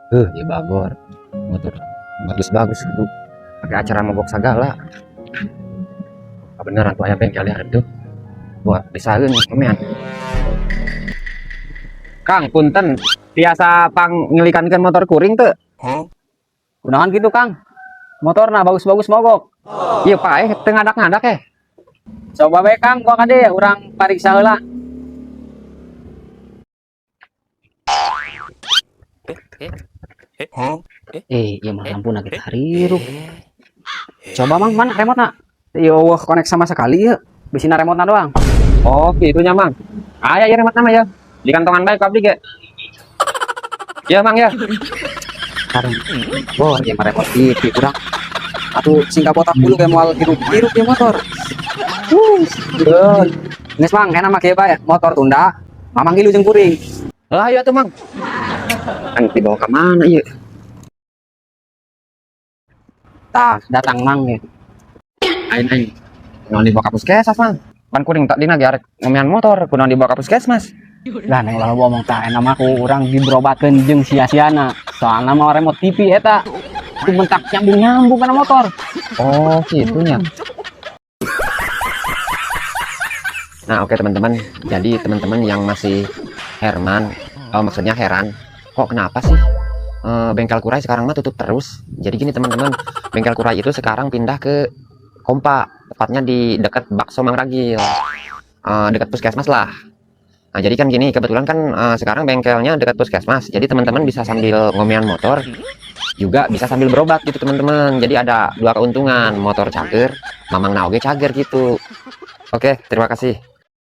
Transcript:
Ya bagor. Motor bagus-bagus tuh. Pakai acara mogok segala. Apa beneran tuh aya bengkel di hareup tuh. Wah, disaeun kemean. Kang, punten. Tiasa pang ngelikankeun motor kuring teu? Kunaon gitu Kang, motorna bagus-bagus mogok. Iya, Pak, teu ngadak-ngadak Coba bae Kang, gua kade urang pariksa heula. Ya mah lampu na kita harirup. Coba Mang, mana remote-na? Yo, wah konek sama sekali ya. Bisina remote-na doang. Oh, gitunya, Mang. Aya ya remote nama ya. Di kantongan bae ku abdi ge. Ya, Mang ya. Sekarang, wah ya mah remote TV kurang. Atuh singkat botak dulu kayak moal hirup-hirup ya motor. Nes Mang, enak make bae motor tunda. Mamang gilu jeung kuring. Ah, iya tuh, Mang. Kan dibawa ke mana ieu? Tah, datang Mang ya. Aing. Kunaon dibawa ka puskesmas, Mang? Pan kuring tak dina ge arek ngomean motor, kunaon dibawa ka puskesmas? Lah neng lalu ngomong tak enak mah ku urang diberobatkeun jeung sia-siana. Soalna mah remote TV eta. Ku bentak nyambung kana motor. Oh, gitunya. Nah, oke teman-teman. Jadi teman-teman yang masih maksudnya heran, kok kenapa sih bengkel kurai sekarang mah tutup terus? Jadi gini teman-teman, bengkel kurai itu sekarang pindah ke Kompa, tepatnya di dekat Bakso Mang Ragil, dekat puskesmas lah. Nah, jadi kan gini, kebetulan kan sekarang bengkelnya dekat puskesmas, jadi teman-teman bisa sambil ngomean motor, juga bisa sambil berobat gitu teman-teman. Jadi ada dua keuntungan, motor cager, mamang naoge cager gitu. Oke, terima kasih.